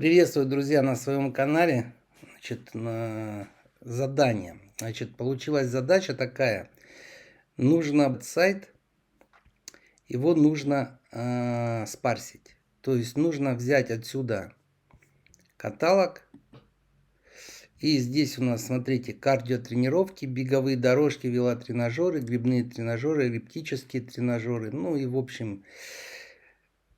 Приветствую, друзья, на своем канале. Задание. Получилась задача такая. Нужно сайт, его нужно спарсить. То есть нужно взять отсюда каталог. И здесь у нас, смотрите, кардиотренировки, беговые дорожки, велотренажеры, грибные тренажеры, эллиптические тренажеры. Ну и, в общем,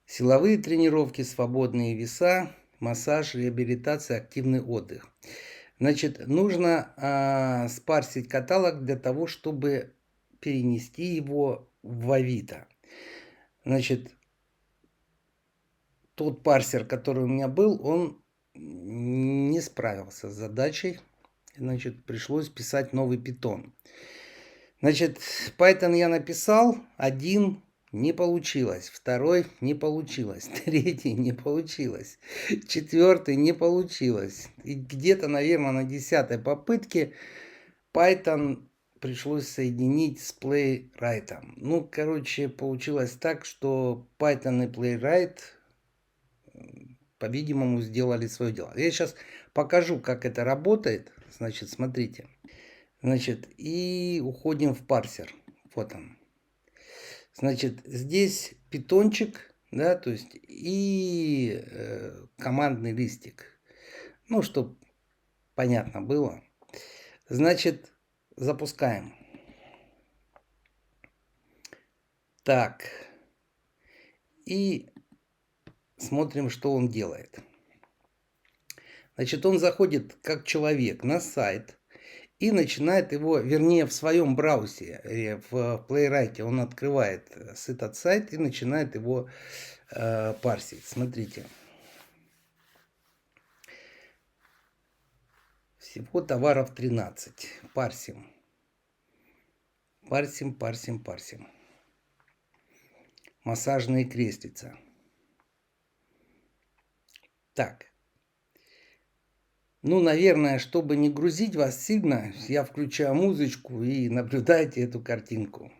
силовые тренировки, свободные веса, массаж, реабилитация, активный отдых. Нужно спарсить каталог для того, чтобы перенести его в Авито. Тот парсер, который у меня был, он не справился с задачей. Пришлось писать новый питон. Python я написал, один не получилось, второй не получилось, третий не получилось, четвертый не получилось. И где-то, наверное, на 10-й попытке Python пришлось соединить с Playwright. Получилось так, что Python и Playwright, по-видимому, сделали свое дело. Я сейчас покажу, как это работает. Смотрите. И уходим в парсер. Вот он. Здесь питончик, да, то есть и командный листик. Чтобы понятно было. Запускаем. Так. И смотрим, что он делает. Он заходит как человек на сайт и начинает его, вернее, в своем браузере, в Playwright, он открывает этот сайт и начинает его парсить. Смотрите. Всего товаров 13. Парсим. Парсим. Массажные креслица. Так. Наверное, чтобы не грузить вас сильно, я включаю музычку и наблюдайте эту картинку.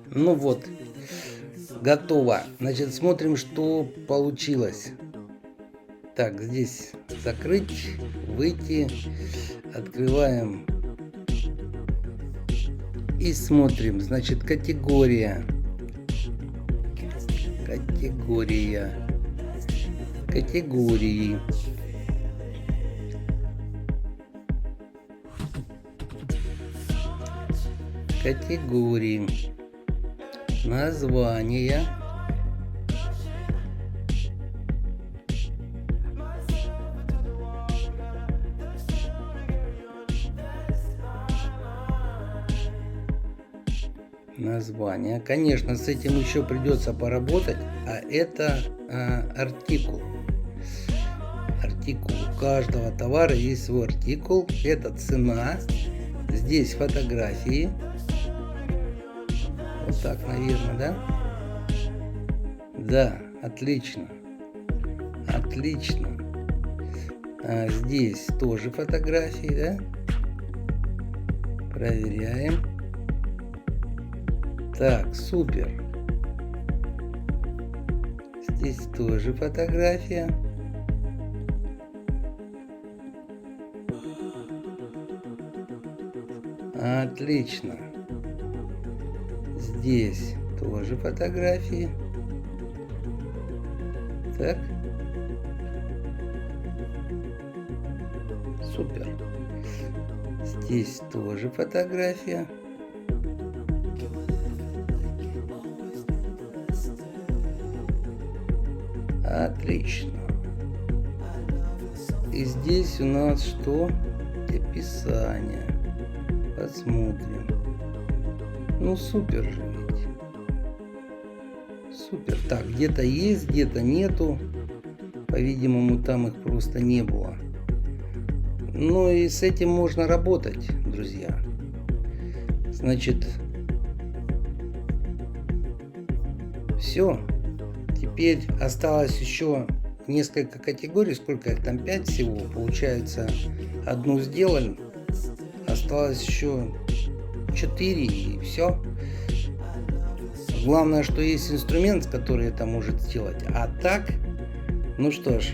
Ну вот, готово. Значит, смотрим, что получилось. Так, здесь закрыть, выйти, открываем и смотрим. Значит, категория, категории, категории, названия, название. Конечно, с этим еще придется поработать, а это артикул. Артикул. У каждого товара есть свой артикул. Это цена. Здесь фотографии. Вот так, наверное, да? Да, отлично. Отлично. А здесь тоже фотографии, да? Проверяем. Так, супер. Здесь тоже фотография. Отлично. Здесь тоже фотографии. Так. Супер. Здесь тоже фотография. Отлично. И здесь у нас что? Описание. Посмотрим. Ну супер же ведь. Супер. Так, где-то есть, где-то нету. По-видимому, там их просто не было. Ну и с этим можно работать, друзья. Значит, все. Теперь осталось еще несколько категорий. Сколько их там? 5 всего. Получается, одну сделали. Осталось еще 4 и все. Главное, что есть инструмент, который это может сделать. А так, ну что ж,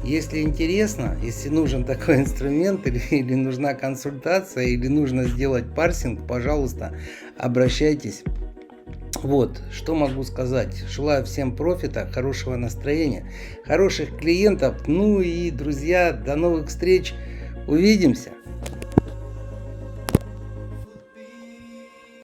если интересно, если нужен такой инструмент, или нужна консультация, или нужно сделать парсинг, пожалуйста, обращайтесь. Вот, что могу сказать. Желаю всем профита, хорошего настроения, хороших клиентов. Ну и, друзья, до новых встреч. Увидимся.